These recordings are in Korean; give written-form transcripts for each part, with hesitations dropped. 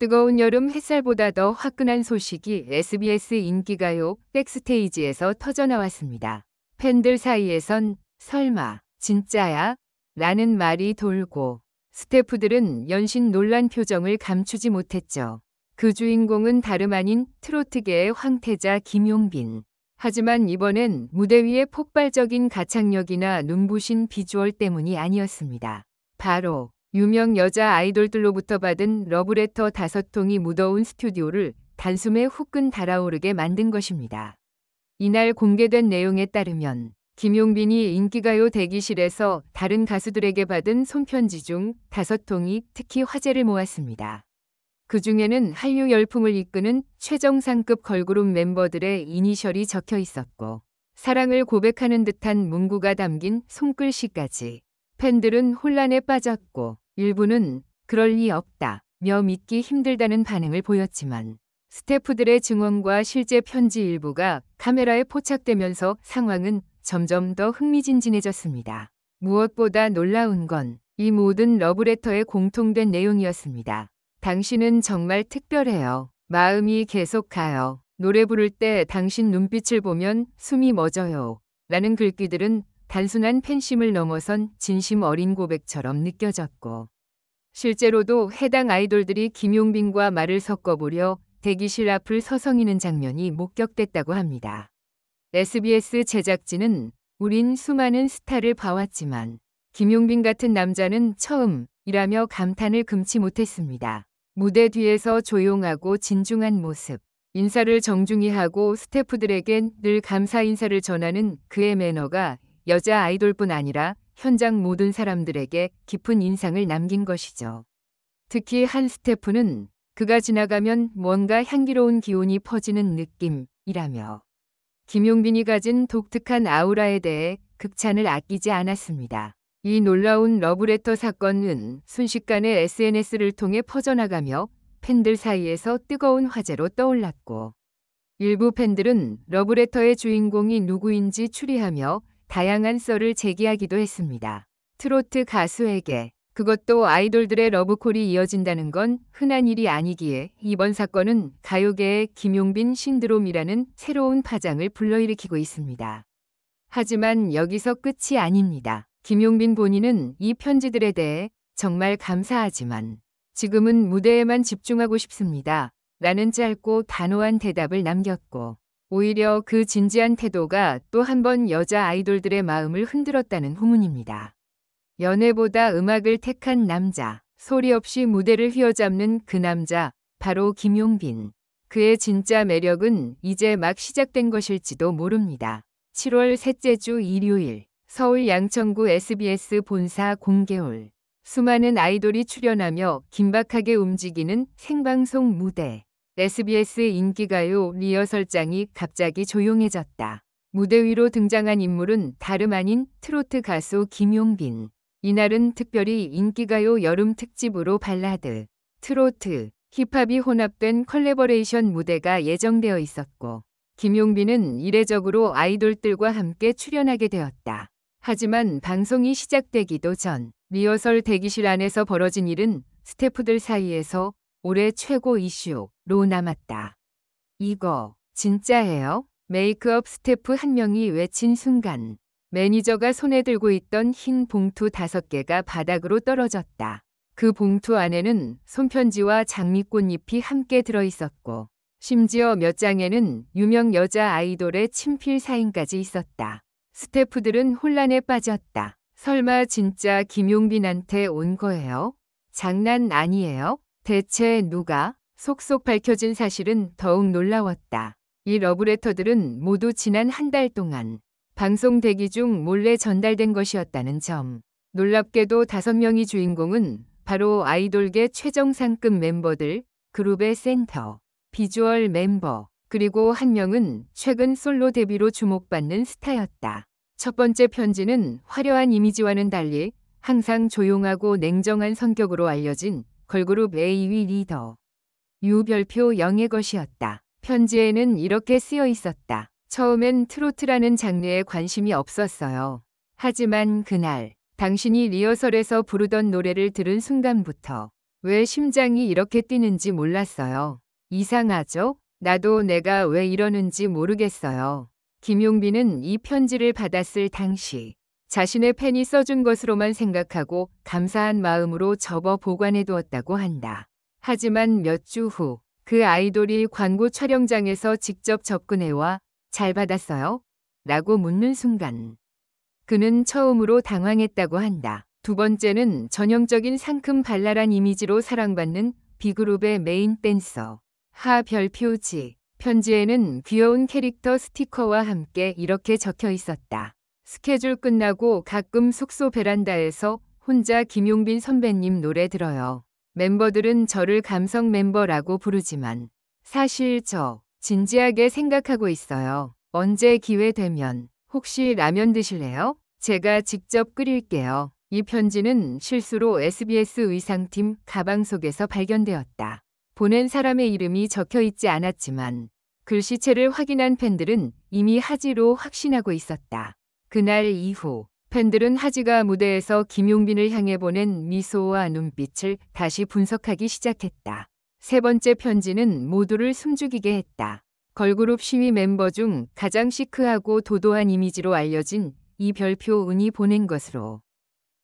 뜨거운 여름 햇살보다 더 화끈한 소식이 SBS 인기가요 백스테이지에서 터져나왔습니다. 팬들 사이에선 설마 진짜야? 라는 말이 돌고 스태프들은 연신 놀란 표정을 감추지 못했죠. 그 주인공은 다름 아닌 트로트계의 황태자 김용빈. 하지만 이번엔 무대 위의 폭발적인 가창력이나 눈부신 비주얼 때문이 아니었습니다. 바로 유명 여자 아이돌들로부터 받은 러브레터 5통이 묻어온 스튜디오를 단숨에 후끈 달아오르게 만든 것입니다. 이날 공개된 내용에 따르면 김용빈이 인기가요 대기실에서 다른 가수들에게 받은 손편지 중 5통이 특히 화제를 모았습니다. 그 중에는 한류 열풍을 이끄는 최정상급 걸그룹 멤버들의 이니셜이 적혀 있었고 사랑을 고백하는 듯한 문구가 담긴 손글씨까지. 팬들은 혼란에 빠졌고 일부는 그럴 리 없다며 믿기 힘들다는 반응을 보였지만 스태프들의 증언과 실제 편지 일부가 카메라에 포착되면서 상황은 점점 더 흥미진진해졌습니다. 무엇보다 놀라운 건 이 모든 러브레터의 공통된 내용이었습니다. 당신은 정말 특별해요. 마음이 계속 가요. 노래 부를 때 당신 눈빛을 보면 숨이 멎어요. 라는 글귀들은 단순한 팬심을 넘어선 진심 어린 고백처럼 느껴졌고 실제로도 해당 아이돌들이 김용빈과 말을 섞어보려 대기실 앞을 서성이는 장면이 목격됐다고 합니다. SBS 제작진은 우린 수많은 스타를 봐왔지만 김용빈 같은 남자는 처음이라며 감탄을 금치 못했습니다. 무대 뒤에서 조용하고 진중한 모습, 인사를 정중히 하고 스태프들에겐 늘 감사 인사를 전하는 그의 매너가 여자 아이돌뿐 아니라 현장 모든 사람들에게 깊은 인상을 남긴 것이죠. 특히 한 스태프는 그가 지나가면 뭔가 향기로운 기운이 퍼지는 느낌이라며 김용빈이 가진 독특한 아우라에 대해 극찬을 아끼지 않았습니다. 이 놀라운 러브레터 사건은 순식간에 SNS를 통해 퍼져나가며 팬들 사이에서 뜨거운 화제로 떠올랐고 일부 팬들은 러브레터의 주인공이 누구인지 추리하며 다양한 썰을 제기하기도 했습니다. 트로트 가수에게 그것도 아이돌들의 러브콜이 이어진다는 건 흔한 일이 아니기에 이번 사건은 가요계의 김용빈 신드롬이라는 새로운 파장을 불러일으키고 있습니다. 하지만 여기서 끝이 아닙니다. 김용빈 본인은 이 편지들에 대해 정말 감사하지만 지금은 무대에만 집중하고 싶습니다. 라는 짧고 단호한 대답을 남겼고 오히려 그 진지한 태도가 또 한 번 여자 아이돌들의 마음을 흔들었다는 후문입니다. 연애보다 음악을 택한 남자, 소리 없이 무대를 휘어잡는 그 남자, 바로 김용빈. 그의 진짜 매력은 이제 막 시작된 것일지도 모릅니다. 7월 셋째 주 일요일, 서울 양천구 SBS 본사 공개홀. 수많은 아이돌이 출연하며 긴박하게 움직이는 생방송 무대. SBS 인기가요 리허설장이 갑자기 조용해졌다. 무대 위로 등장한 인물은 다름 아닌 트로트 가수 김용빈. 이날은 특별히 인기가요 여름 특집으로 발라드, 트로트, 힙합이 혼합된 컬래버레이션 무대가 예정되어 있었고 김용빈은 이례적으로 아이돌들과 함께 출연하게 되었다. 하지만 방송이 시작되기도 전 리허설 대기실 안에서 벌어진 일은 스태프들 사이에서 올해 최고 이슈로 남았다. 이거 진짜예요? 메이크업 스태프 한 명이 외친 순간 매니저가 손에 들고 있던 흰 봉투 5개가 바닥으로 떨어졌다. 그 봉투 안에는 손편지와 장미꽃잎이 함께 들어있었고 심지어 몇 장에는 유명 여자 아이돌의 친필 사인까지 있었다. 스태프들은 혼란에 빠졌다. 설마 진짜 김용빈한테 온 거예요? 장난 아니에요? 대체 누가? 속속 밝혀진 사실은 더욱 놀라웠다. 이 러브레터들은 모두 지난 한 달 동안 방송 대기 중 몰래 전달된 것이었다는 점. 놀랍게도 5명의 주인공은 바로 아이돌계 최정상급 멤버들, 그룹의 센터, 비주얼 멤버, 그리고 한 명은 최근 솔로 데뷔로 주목받는 스타였다. 첫 번째 편지는 화려한 이미지와는 달리 항상 조용하고 냉정한 성격으로 알려진 걸그룹 AV 리더 유별표 영의 것이었다. 편지에는 이렇게 쓰여 있었다. 처음엔 트로트라는 장르에 관심이 없었어요. 하지만 그날 당신이 리허설에서 부르던 노래를 들은 순간부터 왜 심장이 이렇게 뛰는지 몰랐어요. 이상하죠? 나도 내가 왜 이러는지 모르겠어요. 김용빈은 이 편지를 받았을 당시 자신의 팬이 써준 것으로만 생각하고 감사한 마음으로 접어 보관해 두었다고 한다. 하지만 몇 주 후 그 아이돌이 광고 촬영장에서 직접 접근해와 잘 받았어요? 라고 묻는 순간 그는 처음으로 당황했다고 한다. 두 번째는 전형적인 상큼 발랄한 이미지로 사랑받는 B그룹의 메인 댄서 하별표지. 편지에는 귀여운 캐릭터 스티커와 함께 이렇게 적혀 있었다. 스케줄 끝나고 가끔 숙소 베란다에서 혼자 김용빈 선배님 노래 들어요. 멤버들은 저를 감성 멤버라고 부르지만 사실 저 진지하게 생각하고 있어요. 언제 기회 되면 혹시 라면 드실래요? 제가 직접 끓일게요. 이 편지는 실수로 SBS 의상팀 가방 속에서 발견되었다. 보낸 사람의 이름이 적혀 있지 않았지만 글씨체를 확인한 팬들은 이미 하지로 확신하고 있었다. 그날 이후 팬들은 하지가 무대에서 김용빈을 향해 보낸 미소와 눈빛을 다시 분석하기 시작했다. 세 번째 편지는 모두를 숨죽이게 했다. 걸그룹 시위 멤버 중 가장 시크하고 도도한 이미지로 알려진 이별표 은이 보낸 것으로.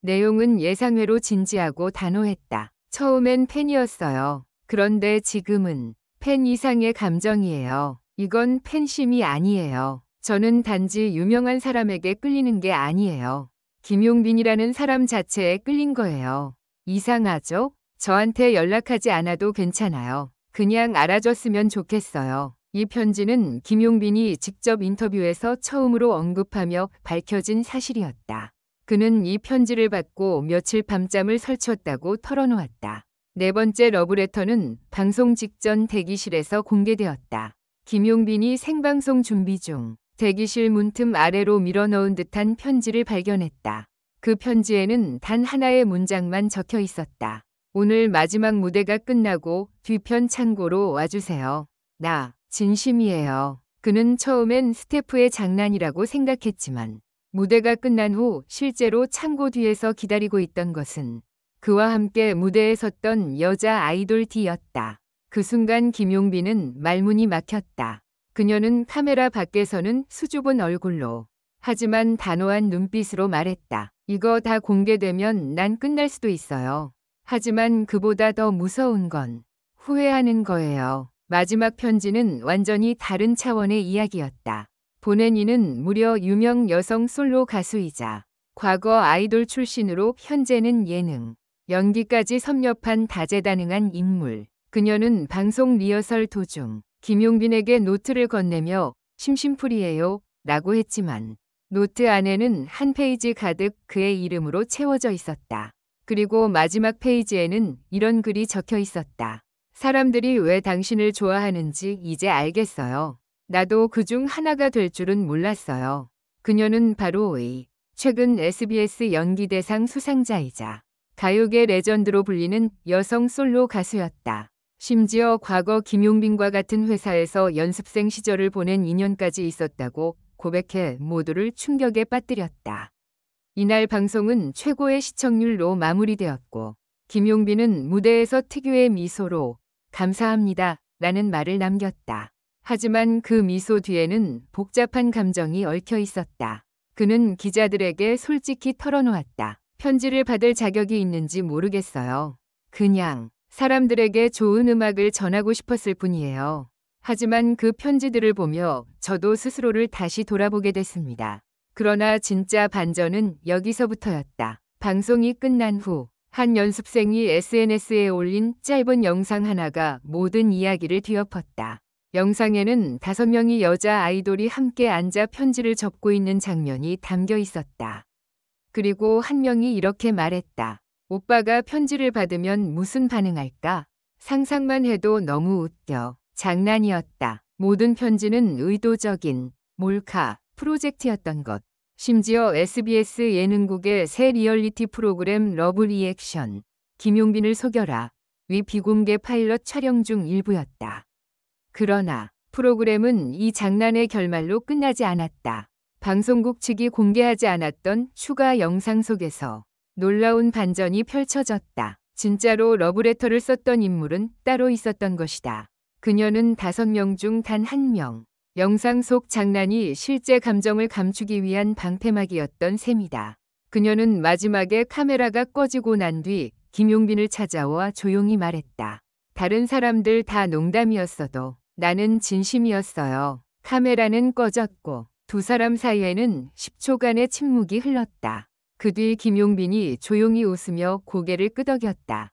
내용은 예상외로 진지하고 단호했다. 처음엔 팬이었어요. 그런데 지금은 팬 이상의 감정이에요. 이건 팬심이 아니에요. 저는 단지 유명한 사람에게 끌리는 게 아니에요. 김용빈이라는 사람 자체에 끌린 거예요. 이상하죠? 저한테 연락하지 않아도 괜찮아요. 그냥 알아줬으면 좋겠어요. 이 편지는 김용빈이 직접 인터뷰에서 처음으로 언급하며 밝혀진 사실이었다. 그는 이 편지를 받고 며칠 밤잠을 설쳤다고 털어놓았다. 네 번째 러브레터는 방송 직전 대기실에서 공개되었다. 김용빈이 생방송 준비 중 대기실 문틈 아래로 밀어넣은 듯한 편지를 발견했다. 그 편지에는 단 하나의 문장만 적혀 있었다. 오늘 마지막 무대가 끝나고 뒤편 창고로 와주세요. 나 진심이에요. 그는 처음엔 스태프의 장난이라고 생각했지만 무대가 끝난 후 실제로 창고 뒤에서 기다리고 있던 것은 그와 함께 무대에 섰던 여자 아이돌 D였다. 그 순간 김용빈은 말문이 막혔다. 그녀는 카메라 밖에서는 수줍은 얼굴로 하지만 단호한 눈빛으로 말했다. 이거 다 공개되면 난 끝날 수도 있어요. 하지만 그보다 더 무서운 건 후회하는 거예요. 마지막 편지는 완전히 다른 차원의 이야기였다. 보낸 이는 무려 유명 여성 솔로 가수이자 과거 아이돌 출신으로 현재는 예능, 연기까지 섭렵한 다재다능한 인물. 그녀는 방송 리허설 도중 김용빈에게 노트를 건네며 심심풀이해요 라고 했지만 노트 안에는 한 페이지 가득 그의 이름으로 채워져 있었다. 그리고 마지막 페이지에는 이런 글이 적혀 있었다. 사람들이 왜 당신을 좋아하는지 이제 알겠어요. 나도 그중 하나가 될 줄은 몰랐어요. 그녀는 바로 최근 SBS 연기대상 수상자이자 가요계 레전드로 불리는 여성 솔로 가수였다. 심지어 과거 김용빈과 같은 회사에서 연습생 시절을 보낸 인연까지 있었다고 고백해 모두를 충격에 빠뜨렸다. 이날 방송은 최고의 시청률로 마무리되었고 김용빈은 무대에서 특유의 미소로 감사합니다 라는 말을 남겼다. 하지만 그 미소 뒤에는 복잡한 감정이 얽혀 있었다. 그는 기자들에게 솔직히 털어놓았다. 편지를 받을 자격이 있는지 모르겠어요. 그냥 사람들에게 좋은 음악을 전하고 싶었을 뿐이에요. 하지만 그 편지들을 보며 저도 스스로를 다시 돌아보게 됐습니다. 그러나 진짜 반전은 여기서부터였다. 방송이 끝난 후 한 연습생이 SNS에 올린 짧은 영상 하나가 모든 이야기를 뒤엎었다. 영상에는 5명의 여자 아이돌이 함께 앉아 편지를 접고 있는 장면이 담겨 있었다. 그리고 한 명이 이렇게 말했다. 오빠가 편지를 받으면 무슨 반응할까? 상상만 해도 너무 웃겨. 장난이었다. 모든 편지는 의도적인 몰카 프로젝트였던 것. 심지어 SBS 예능국의 새 리얼리티 프로그램 러브 리액션 김용빈을 속여라 위 비공개 파일럿 촬영 중 일부였다. 그러나 프로그램은 이 장난의 결말로 끝나지 않았다. 방송국 측이 공개하지 않았던 추가 영상 속에서 놀라운 반전이 펼쳐졌다. 진짜로 러브레터를 썼던 인물은 따로 있었던 것이다. 그녀는 5명 중 단 1명. 영상 속 장난이 실제 감정을 감추기 위한 방패막이었던 셈이다. 그녀는 마지막에 카메라가 꺼지고 난 뒤 김용빈을 찾아와 조용히 말했다. 다른 사람들 다 농담이었어도 나는 진심이었어요. 카메라는 꺼졌고 두 사람 사이에는 10초간의 침묵이 흘렀다. 그 뒤 김용빈이 조용히 웃으며 고개를 끄덕였다.